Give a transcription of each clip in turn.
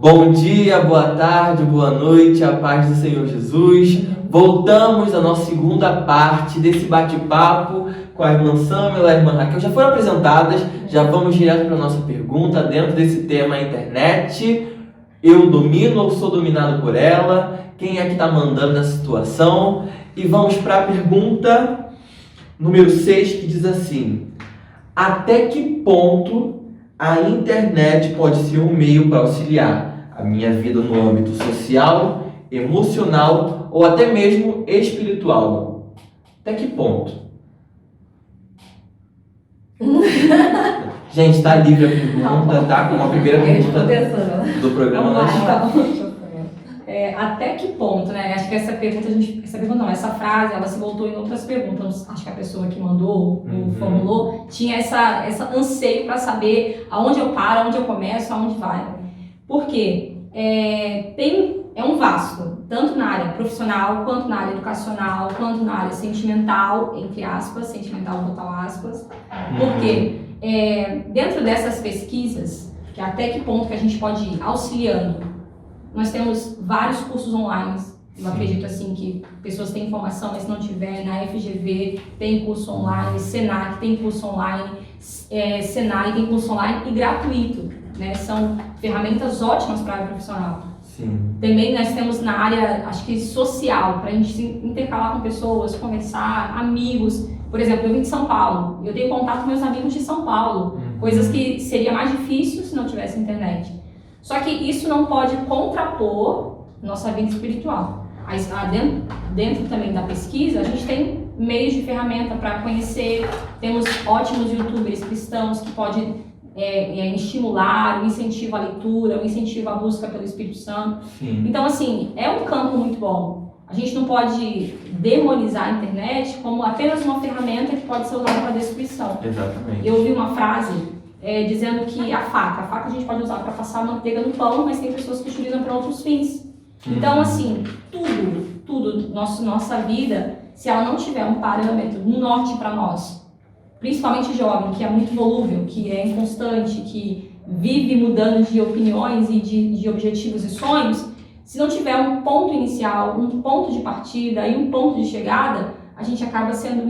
Bom dia, boa tarde, boa noite, a paz do Senhor Jesus. Voltamos à nossa segunda parte desse bate-papo com a irmã Samela e a irmã Raquel. Já foram apresentadas, já vamos direto para a nossa pergunta dentro desse tema internet. Eu domino ou sou dominado por ela? Quem é que está mandando nessa situação? E vamos para a pergunta número 6, que diz assim: até que ponto a internet pode ser um meio para auxiliar a minha vida no âmbito social, emocional ou até mesmo espiritual? Até que ponto? Gente, está livre a pergunta, tá? Como a primeira pergunta do programa. Até que ponto, né? Acho que essa essa frase, ela se voltou em outras perguntas. Acho que a pessoa que mandou, formulou, tinha essa anseio para saber aonde eu paro, aonde eu começo, aonde vai. Por quê? É um vasto, tanto na área profissional, quanto na área educacional, quanto na área sentimental, entre aspas, sentimental total aspas. Porque dentro dessas pesquisas, que até que ponto que a gente pode ir auxiliando, nós temos vários cursos online. Eu acredito assim que pessoas têm informação, mas se não tiver, na FGV tem curso online, Senac tem curso online, Senai tem curso online e gratuito, né? São ferramentas ótimas para a área profissional. Sim. Também nós temos na área, acho que social, para a gente se intercalar com pessoas, conversar, amigos. Por exemplo, eu vim de São Paulo, eu tenho contato com meus amigos de São Paulo, coisas que seria mais difícil se não tivesse internet. Só que isso não pode contrapor nossa vida espiritual. Dentro também da pesquisa, a gente tem meios de ferramenta para conhecer, temos ótimos youtubers cristãos que podem estimular o incentivo à leitura, o incentivo à busca pelo Espírito Santo. Sim. Então, assim, é um campo muito bom. A gente não pode demonizar a internet como apenas uma ferramenta que pode ser usada para destruição. Exatamente. Eu ouvi uma frase dizendo que a faca a gente pode usar para passar manteiga no pão, mas tem pessoas que utilizam para outros fins. Então, assim, tudo, nossa vida, se ela não tiver um parâmetro, um norte para nós, principalmente jovem, que é muito volúvel, que é inconstante, que vive mudando de opiniões e de objetivos e sonhos, se não tiver um ponto inicial, um ponto de partida e um ponto de chegada, a gente acaba sendo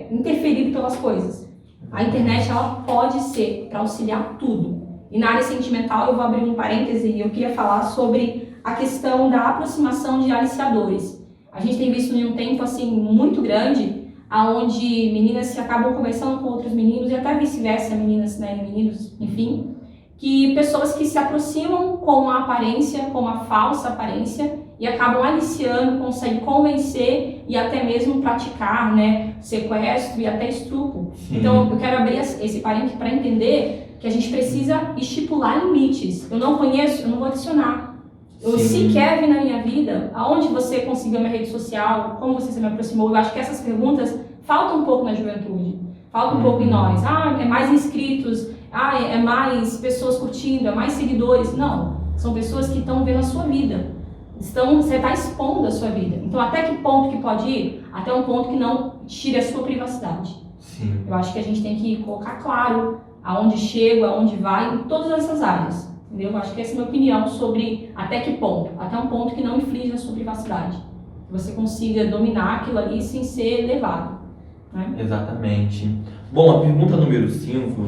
interferido pelas coisas. A internet, ela pode ser para auxiliar tudo. E na área sentimental, eu vou abrir um parêntese e eu queria falar sobre a questão da aproximação de aliciadores. A gente tem visto em um tempo assim muito grande, aonde meninas se acabam conversando com outros meninos e até vice-versa, meninas, né, e meninos, enfim, que pessoas que se aproximam com uma aparência, com uma falsa aparência, e acabam aliciando, conseguem convencer e até mesmo praticar, né, sequestro e até estupro. Sim. Então, eu quero abrir esse parênteses para entender que a gente precisa estipular limites. Eu não conheço, eu não vou adicionar. Eu sequer vi na minha vida aonde você conseguiu minha rede social, como você se me aproximou. Eu acho que essas perguntas faltam um pouco na juventude, faltam um pouco em nós. É mais inscritos, é mais pessoas curtindo, é mais seguidores. Não, são pessoas que estão vendo a sua vida. Você está expondo a sua vida. Então, até que ponto que pode ir? Até um ponto que não tire a sua privacidade. Sim. Eu acho que a gente tem que colocar claro aonde chega, aonde vai, em todas essas áreas. Entendeu? Eu acho que essa é a minha opinião sobre até que ponto. Até um ponto que não inflige a sua privacidade. Que você consiga dominar aquilo ali sem ser levado. Né? Exatamente. Bom, a pergunta número 5,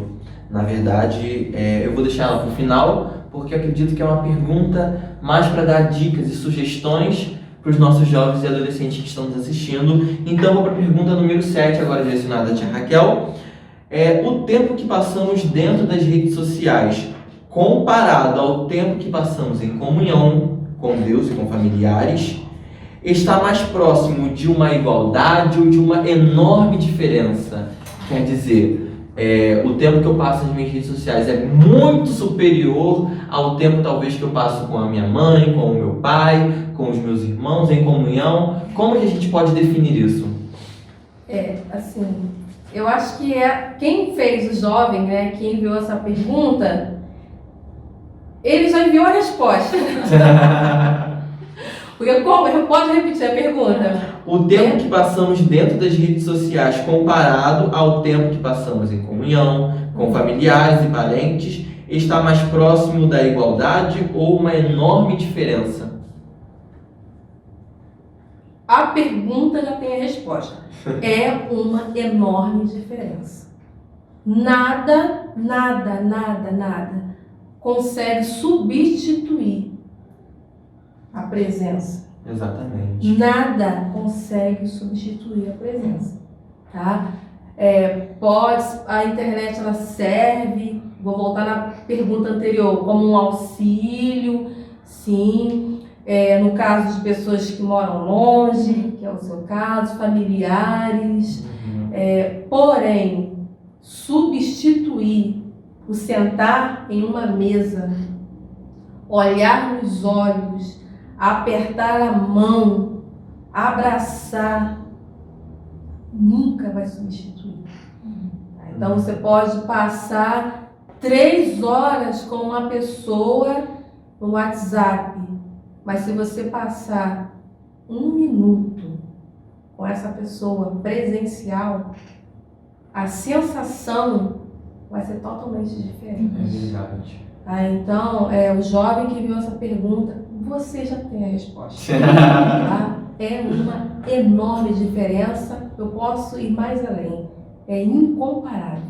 na verdade, eu vou deixar ela para o final, porque eu acredito que é uma pergunta mais para dar dicas e sugestões para os nossos jovens e adolescentes que estão nos assistindo. Então, vou para a pergunta número 7, agora direcionada à tia Raquel. O tempo que passamos dentro das redes sociais, comparado ao tempo que passamos em comunhão com Deus e com familiares, está mais próximo de uma igualdade ou de uma enorme diferença? Quer dizer, o tempo que eu passo nas minhas redes sociais é muito superior ao tempo talvez que eu passo com a minha mãe, com o meu pai, com os meus irmãos em comunhão. Como que a gente pode definir isso? Assim, eu acho que quem fez o jovem, né, que enviou essa pergunta, ele já enviou a resposta. Porque como? Pode repetir a pergunta? O tempo que passamos dentro das redes sociais comparado ao tempo que passamos em comunhão, com familiares e parentes, está mais próximo da igualdade ou uma enorme diferença? A pergunta já tem a resposta. É uma enorme diferença. Nada consegue substituir a presença. Exatamente. Nada consegue substituir a presença, tá? A internet ela serve, vou voltar na pergunta anterior, como um auxílio, sim. No caso de pessoas que moram longe, que é o seu caso, familiares. Porém, substituir o sentar em uma mesa, olhar nos olhos, apertar a mão, abraçar, nunca vai substituir. Então você pode passar 3 horas com uma pessoa no WhatsApp, mas se você passar 1 minuto com essa pessoa presencial, a sensação vai ser totalmente diferente. É verdade. Então, o jovem que viu essa pergunta, você já tem a resposta. Tá? É uma enorme diferença. Eu posso ir mais além. É incomparável.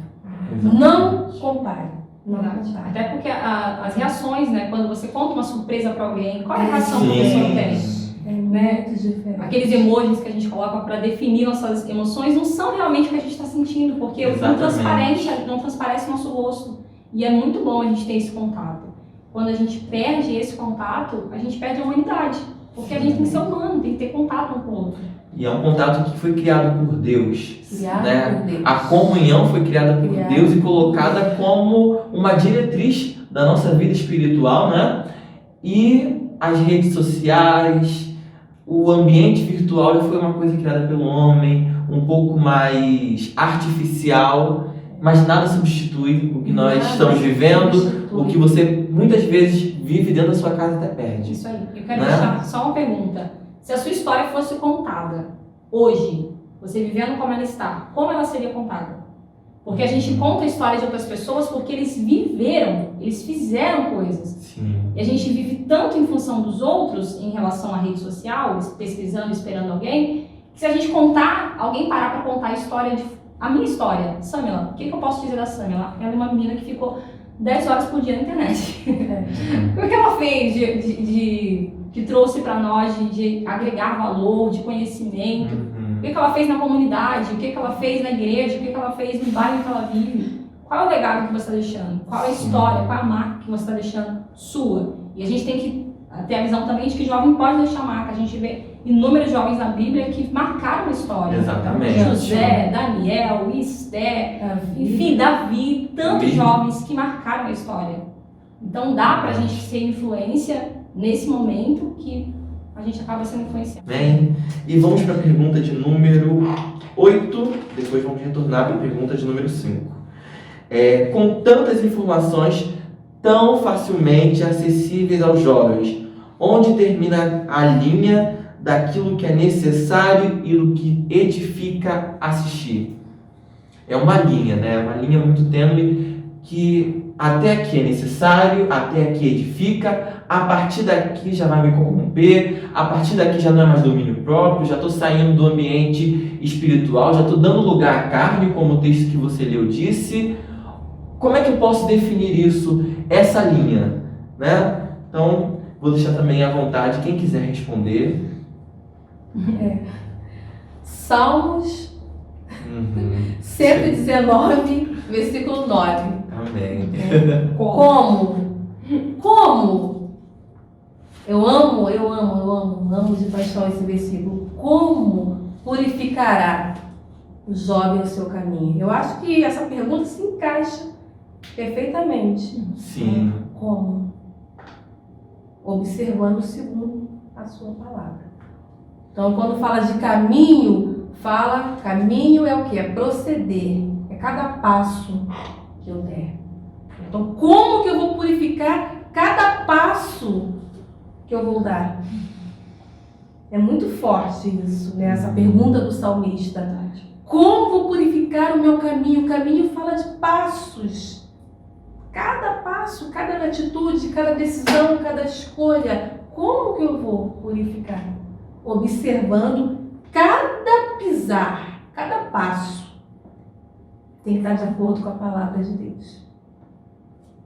Exatamente. Não compare. Não Verdade. compare. Até porque as reações, né? Quando você conta uma surpresa para alguém, qual é a reação que a Sim. pessoa tem? É Né? muito diferente. Aqueles emojis que a gente coloca para definir nossas emoções não são realmente o que a gente está sentindo, porque Exatamente. não transparece o nosso rosto. E é muito bom a gente ter esse contato. Quando a gente perde esse contato, a gente perde a humanidade. Porque a gente tem que ser humano, tem que ter contato um com o outro. E é um contato que foi criado por Deus. Criado né? por Deus. A comunhão foi criada por Criado. Deus e colocada como uma diretriz da nossa vida espiritual, né? E as redes sociais, o ambiente virtual já foi uma coisa criada pelo homem, um pouco mais artificial, mas nada substitui o que nós Nada estamos vivendo, substitui. o que você muitas vezes vive dentro da sua casa e até perde. Isso aí. Eu quero Né? deixar só uma pergunta. Se a sua história fosse contada hoje, você vivendo como ela está, como ela seria contada? Porque a gente conta a história de outras pessoas porque eles viveram, eles fizeram coisas. Sim. E a gente vive tanto em função dos outros em relação à rede social, pesquisando, esperando alguém, que se a gente contar, alguém parar para contar a minha história, Samila, o que eu posso dizer da Samila? Ela é uma menina que ficou 10 horas por dia na internet. O que ela fez que trouxe para nós de agregar valor, de conhecimento? O que ela fez na comunidade? O que ela fez na igreja? O que ela fez no bairro que ela vive? Qual é o legado que você está deixando? Qual é a história? Qual é a marca que você está deixando sua? E a gente tem que ter a visão também de que jovem pode deixar marca. A gente vê inúmeros jovens na Bíblia que marcaram a história. Exatamente. José, Daniel, Esther, enfim, Davi, tantos Davi. jovens que marcaram a história. Então dá pra gente ser influência nesse momento que a gente acaba sendo influenciado. Bem, e vamos para a pergunta de número 8, depois vamos retornar para a pergunta de número 5. Com tantas informações tão facilmente acessíveis aos jovens, onde termina a linha daquilo que é necessário e do que edifica assistir? É uma linha, né? Uma linha muito tênue que até aqui é necessário, até aqui edifica, a partir daqui já vai me corromper, a partir daqui já não é mais domínio próprio, já estou saindo do ambiente espiritual, já estou dando lugar à carne, como o texto que você leu disse. Como é que eu posso definir isso, essa linha? Né? Então, vou deixar também à vontade quem quiser responder. Salmos 119, versículo 9. Amém. Como? Eu amo de paixão esse versículo. Como purificará o jovem o seu caminho? Eu acho que essa pergunta se encaixa perfeitamente. Sim. Como? Observando segundo a sua palavra. Então, quando fala de caminho, caminho é o que? É proceder. É cada passo que eu der. Então, como que eu vou purificar cada passo que eu vou dar? É muito forte isso, né? Essa pergunta do salmista. Como vou purificar o meu caminho? O caminho fala de passos. Cada passo, cada atitude, cada decisão, cada escolha, como que eu vou purificar? Observando cada pisar, cada passo. Tem que estar de acordo com a palavra de Deus.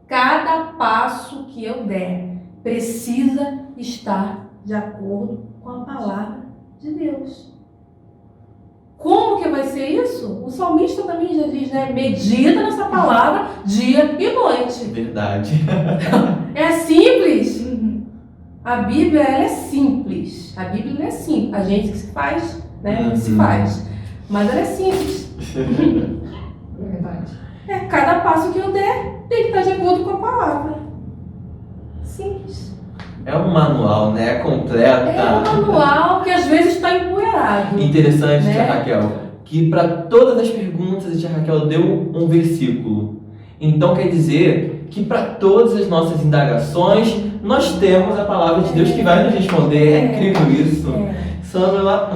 Cada passo que eu der precisa estar de acordo com a palavra de Deus. Como que vai ser isso? O salmista também já diz, né? Medita nessa palavra dia e noite. Verdade. É simples. A Bíblia, ela é simples. A Bíblia não é simples. A gente que se faz, né? Se faz. Mas ela é simples. É verdade. Cada passo que eu der tem que estar de acordo com a palavra. Simples. É um manual, né? Completa. É um manual que às vezes está empoeirado. Interessante, né? Tia Raquel, que para todas as perguntas a Tia Raquel deu um versículo. Então quer dizer que para todas as nossas indagações nós temos a palavra de Deus que vai nos responder. É incrível isso. Sandra,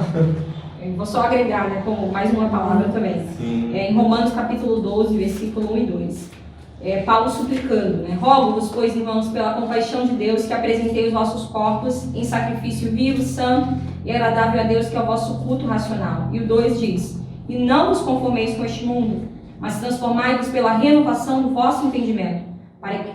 Eu vou só agregar, né, como mais uma palavra também. sim. Em Romanos capítulo 12, versículo 1 e 2. Paulo suplicando, né? Rogo-vos, pois, irmãos, pela compaixão de Deus, que apresentei os vossos corpos em sacrifício vivo, santo e agradável a Deus, que é o vosso culto racional. E o 2 diz: e não vos conformeis com este mundo, mas transformai-vos pela renovação do vosso entendimento,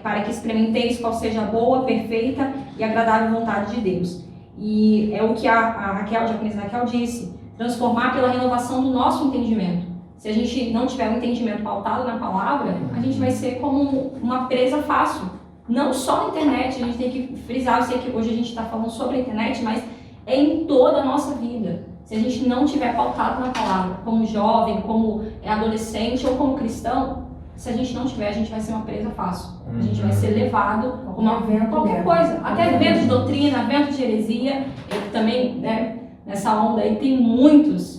para que experimenteis qual seja a boa, perfeita e agradável vontade de Deus. E é o que a Raquel, a diaconisa Raquel, disse: transformar pela renovação do nosso entendimento. Se a gente não tiver um entendimento pautado na palavra, a gente vai ser como uma presa fácil. Não só na internet, a gente tem que frisar, eu sei que hoje a gente está falando sobre a internet, mas é em toda a nossa vida. Se a gente não tiver pautado na palavra, como jovem, como adolescente ou como cristão, se a gente não tiver, a gente vai ser uma presa fácil. A gente vai ser levado a qualquer coisa. Até vento de doutrina, vento de heresia, eu também, né, nessa onda aí tem muitos,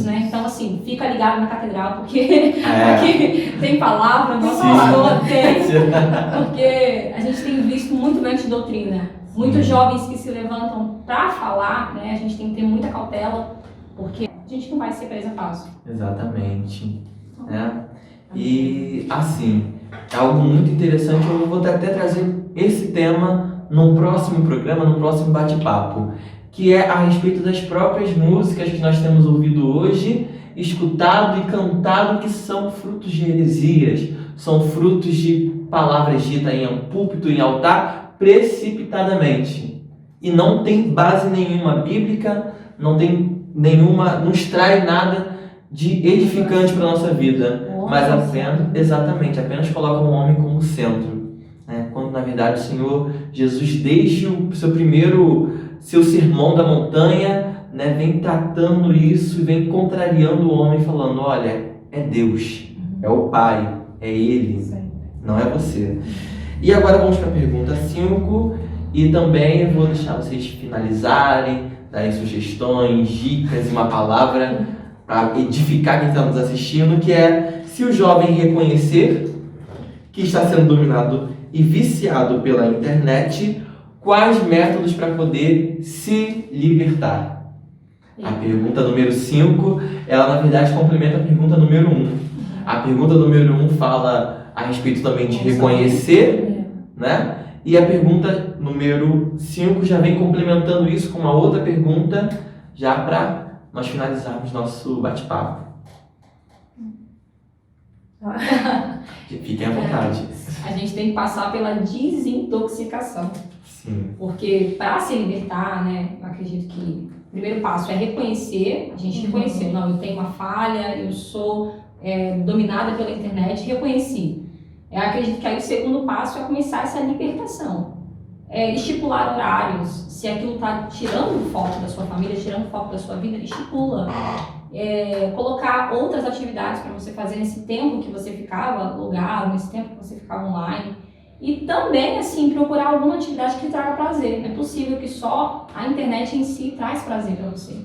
né? Então, assim, fica ligado na catedral, porque aqui tem palavra, nossa pessoa tem, porque a gente tem visto muito vento de doutrina, muitos jovens que se levantam para falar, né? A gente tem que ter muita cautela, porque a gente não vai ser presa fácil. Exatamente. E, assim, é algo muito interessante, eu vou até trazer esse tema num próximo programa, num próximo bate-papo, que é a respeito das próprias músicas que nós temos ouvido hoje, escutado e cantado, que são frutos de heresias, são frutos de palavras ditas em púlpito, em altar, precipitadamente. E não tem base nenhuma bíblica, não tem nenhuma, não extrai nada de edificante para a nossa vida, mas apenas coloca o homem como centro, né? Quando na verdade o Senhor Jesus, desde o seu sermão da montanha, né, vem tratando isso e vem contrariando o homem, falando: olha, é Deus, é o Pai, é Ele, não é você. E agora vamos para a pergunta 5, e também eu vou deixar vocês finalizarem, darem sugestões, dicas e uma palavra para edificar quem está nos assistindo, que é: se o jovem reconhecer que está sendo dominado e viciado pela internet, quais métodos para poder se libertar? A pergunta número 5, ela na verdade complementa a pergunta número 1. A pergunta número 1 fala a respeito também de reconhecer, né? E a pergunta número 5 já vem complementando isso com uma outra pergunta, já para nós finalizarmos nosso bate-papo. Fiquem à vontade. A gente tem que passar pela desintoxicação. Sim. Porque para se libertar, né, eu acredito que o primeiro passo é reconhecer, a gente reconhecer, não, eu tenho uma falha, eu sou dominada pela internet, reconheci. Eu acredito que aí o segundo passo é começar essa libertação. Estipular horários, se aquilo está tirando o foco da sua família, tirando o foco da sua vida, estipula. Colocar outras atividades para você fazer nesse tempo que você ficava logado, nesse tempo que você ficava online. E também, assim, procurar alguma atividade que traga prazer. Não é possível que só a internet em si traz prazer para você.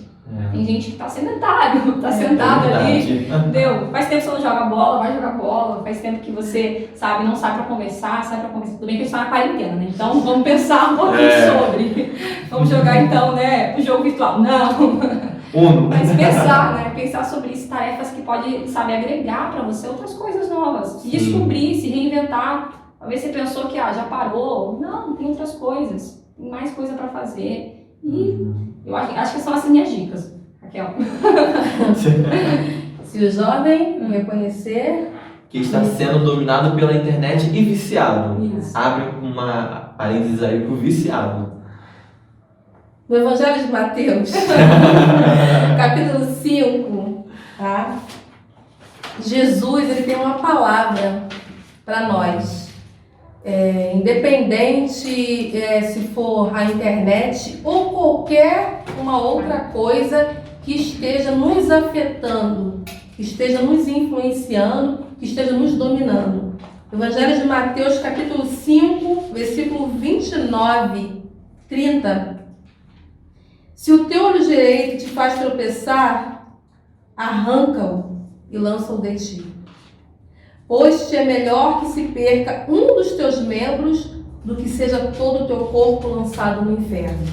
Tem gente que está sedentário, está sentado ali, entendeu? Faz tempo que você não joga bola, vai jogar bola. Faz tempo que você, sabe, não sai para conversar, Tudo bem que a gente está na quarentena, né? Então vamos pensar um pouquinho sobre. Vamos jogar então, né, o jogo virtual. Não. Uno. Mas pensar, né? Pensar sobre isso, tarefas que podem, sabe, agregar para você outras coisas novas. Se descobrir, se reinventar. Talvez você pensou que já parou. Não, tem outras coisas. Tem mais coisa para fazer. E eu acho que são as minhas dicas, Raquel. Se o jovem reconhecer... Que está sendo dominado pela internet e viciado. Isso. Abre uma parênteses aí pro viciado. No Evangelho de Mateus, capítulo 5, tá? Jesus, ele tem uma palavra para nós. Independente se for a internet ou qualquer uma outra coisa que esteja nos afetando, que esteja nos influenciando, que esteja nos dominando. Evangelho de Mateus, capítulo 5, versículo 29, 30. Se o teu olho direito te faz tropeçar, arranca-o e lança-o de ti. Pois te é melhor que se perca um dos teus membros do que seja todo o teu corpo lançado no inferno.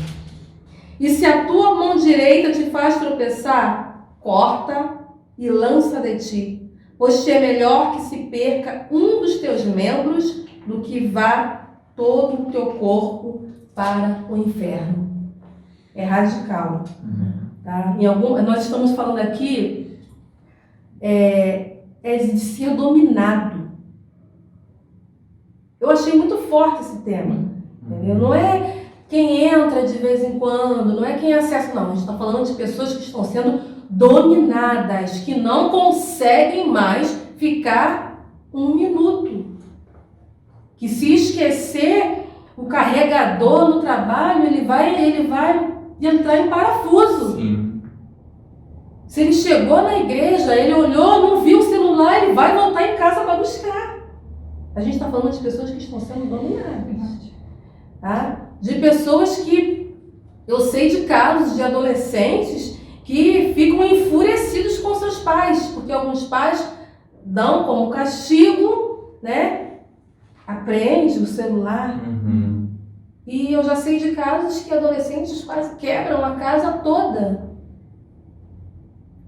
E se a tua mão direita te faz tropeçar, corta e lança de ti. Pois te é melhor que se perca um dos teus membros do que vá todo o teu corpo para o inferno. É radical. Tá? Nós estamos falando aqui de ser dominado. Eu achei muito forte esse tema. Entendeu? Não é quem entra de vez em quando, não é quem acessa, não. A gente está falando de pessoas que estão sendo dominadas, que não conseguem mais ficar um minuto. Que se esquecer o carregador no trabalho, ele vai entrar em parafuso. Sim. Se ele chegou na igreja, ele olhou, não viu o celular, ele vai voltar em casa para buscar. A gente está falando de pessoas que estão sendo dominadas. Tá? De pessoas que... Eu sei de casos de adolescentes que ficam enfurecidos com seus pais, porque alguns pais dão como castigo, né? Apreende o celular. E eu já sei de casos que adolescentes quase quebram a casa toda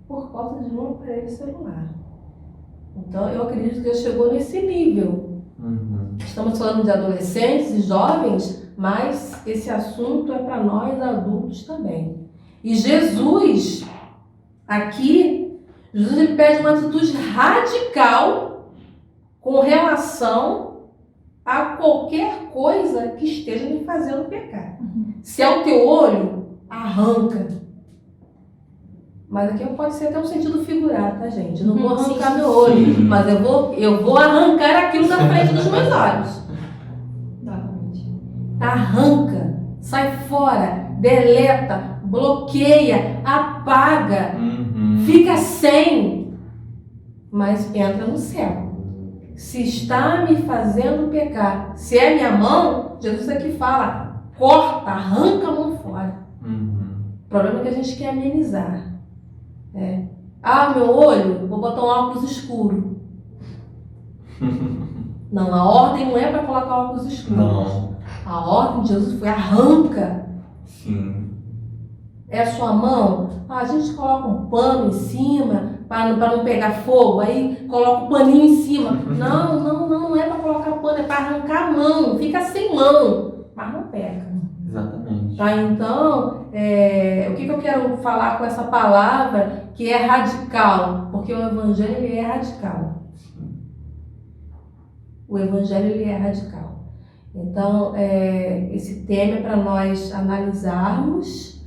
por causa de um aparelho celular. Então eu acredito que chegou nesse nível. Estamos falando de adolescentes e jovens, mas esse assunto é para nós adultos também. E Jesus, aqui, ele pede uma atitude radical com relação a qualquer coisa que esteja me fazendo pecar. Se é o teu olho, arranca. Mas aqui pode ser até um sentido figurado, tá, gente? Eu não vou arrancar meu olho, mas eu vou arrancar aquilo da frente dos meus olhos. Arranca, sai fora, deleta, bloqueia, apaga, fica sem, mas entra no céu. Se está me fazendo pecar, se é minha mão, Jesus aqui fala, corta, arranca a mão fora. O problema é que a gente quer amenizar. Meu olho, vou botar um óculos escuro. Não, a ordem não é para colocar óculos escuros. Não. A ordem de Jesus foi arranca. Sim. É a sua mão? A gente coloca um pano em cima para não pegar fogo, aí coloca o paninho em cima. Não é para colocar pano, é para arrancar a mão, fica sem mão, mas não pega. Exatamente. Tá? Então, o que eu quero falar com essa palavra que é radical? Porque o Evangelho ele é radical. O Evangelho ele é radical. Então, esse tema é para nós analisarmos,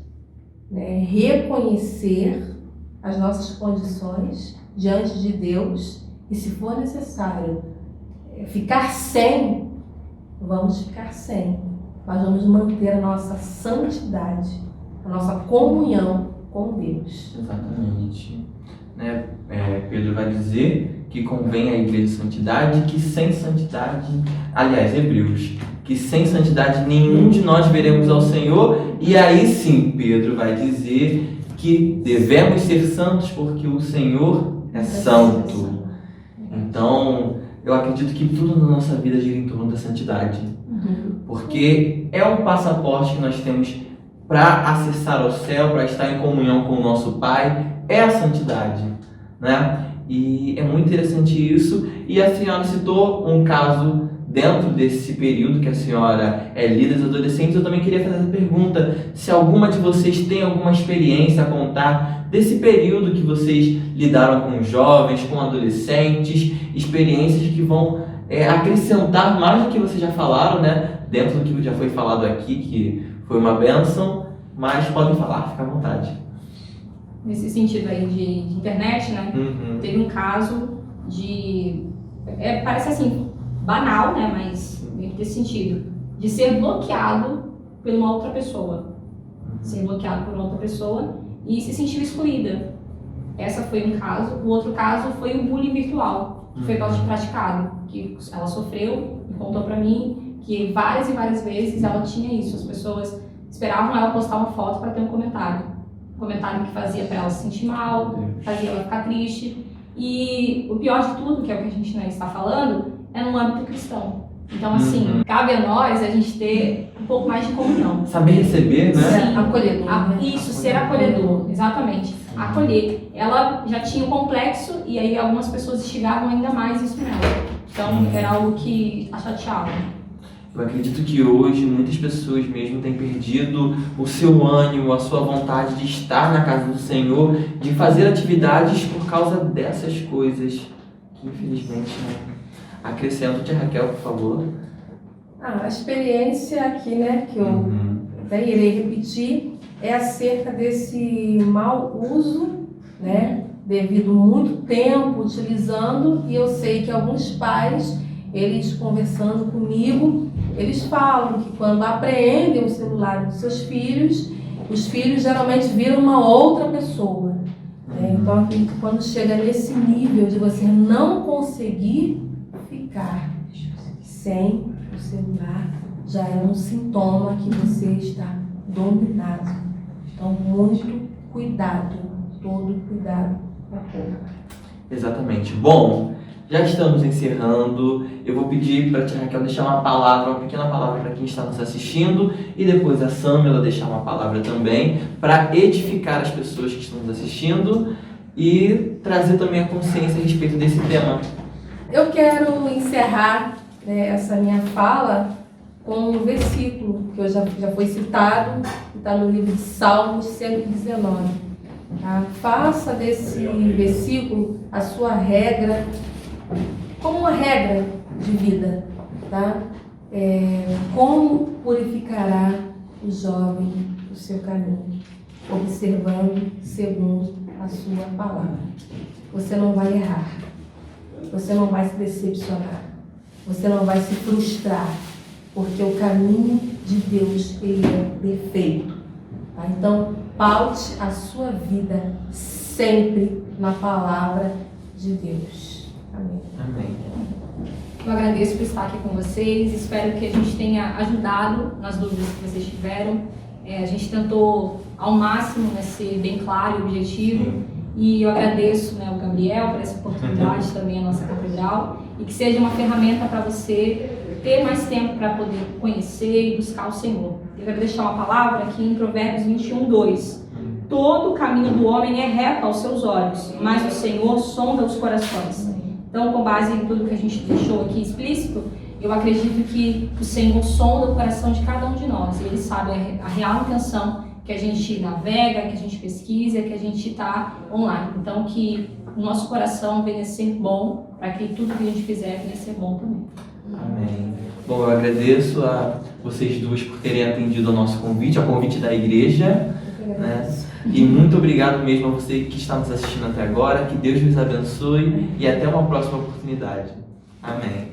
né, reconhecer as nossas condições diante de Deus e, se for necessário, ficar sem, vamos ficar sem. Nós vamos manter a nossa santidade, a nossa comunhão com Deus. Exatamente. Né? Pedro vai dizer que convém a igreja santidade, que sem santidade, aliás, Hebreus, que sem santidade nenhum de nós veremos ao Senhor, e aí sim Pedro vai dizer que devemos ser santos porque o Senhor é santo. Então, eu acredito que tudo na nossa vida gira em torno da santidade. Porque é um passaporte que nós temos para acessar ao céu, para estar em comunhão com o nosso Pai, é a santidade, né? E é muito interessante isso. E a senhora citou um caso dentro desse período que a senhora é líder dos adolescentes. Eu também queria fazer essa pergunta, se alguma de vocês tem alguma experiência a contar desse período que vocês lidaram com jovens, com adolescentes, experiências que vão acrescentar mais do que vocês já falaram, né? Dentro do que já foi falado aqui, que foi uma bênção, mas podem falar, fica à vontade. Nesse sentido aí de internet, né? Teve um caso de... parece assim, banal, né? Mas meio que desse sentido. De ser bloqueado por uma outra pessoa. Ser bloqueado por uma outra pessoa e se sentir excluída. Essa foi um caso. O outro caso foi o bullying virtual, que foi praticado. Que ela sofreu e contou pra mim que várias e várias vezes ela tinha isso. As pessoas esperavam ela postar uma foto para ter um comentário. Um comentário que fazia para ela se sentir mal, fazia ela ficar triste. E o pior de tudo, que é o que a gente está falando, é no âmbito cristão. Então, assim, cabe a nós a gente ter um pouco mais de comunhão. Saber receber, né? Sim, acolhedor. Isso, ser acolhedor, exatamente. Acolher. Ela já tinha um complexo e aí algumas pessoas instigavam ainda mais isso nela. Então, era algo que a chateava. Eu acredito que hoje muitas pessoas mesmo têm perdido o seu ânimo, a sua vontade de estar na casa do Senhor, de fazer atividades por causa dessas coisas que infelizmente acrescento. Tia Raquel, por favor. A experiência aqui, né, que eu até irei repetir, é acerca desse mau uso, né, devido muito tempo utilizando, e eu sei que alguns pais, eles conversando comigo, eles falam que quando apreendem o celular dos seus filhos, os filhos geralmente viram uma outra pessoa. Então, quando chega nesse nível de você não conseguir ficar sem o celular, já é um sintoma que você está dominado. Então, muito cuidado, todo cuidado é pouco. Exatamente. Bom, já estamos encerrando. Eu vou pedir para a tia Raquel deixar uma pequena palavra para quem está nos assistindo, e depois a Samela deixar uma palavra também para edificar as pessoas que estão nos assistindo e trazer também a consciência a respeito desse tema. Eu quero encerrar essa minha fala com um versículo que já foi citado, que está no livro de Salmos 119. Tá? Faça desse versículo a sua regra, como uma regra de vida. Tá? Como purificará o jovem o seu caminho? Observando segundo a sua palavra. Você não vai errar. Você não vai se decepcionar. Você não vai se frustrar. Porque o caminho de Deus, ele é perfeito. Tá? Então, paute a sua vida sempre na palavra de Deus. Amém. Amém. Eu agradeço por estar aqui com vocês. Espero que a gente tenha ajudado nas dúvidas que vocês tiveram. A gente tentou ao máximo ser bem claro e objetivo. E eu agradeço o Gabriel por essa oportunidade, também a nossa catedral, e que seja uma ferramenta para você ter mais tempo para poder conhecer e buscar o Senhor. Eu quero deixar uma palavra aqui em Provérbios 21:2. Todo o caminho do homem é reto aos seus olhos, mas o Senhor sonda os corações. Então, com base em tudo que a gente deixou aqui explícito, eu acredito que o Senhor sonda o coração de cada um de nós. E Ele sabe a real intenção que a gente navega, que a gente pesquisa, que a gente está online. Então, que o nosso coração venha a ser bom, para que tudo que a gente fizer venha a ser bom também. Amém. Bom, eu agradeço a vocês duas por terem atendido ao nosso convite, ao convite da igreja. Né? E muito obrigado mesmo a você que está nos assistindo até agora. Que Deus nos abençoe e até uma próxima oportunidade. Amém.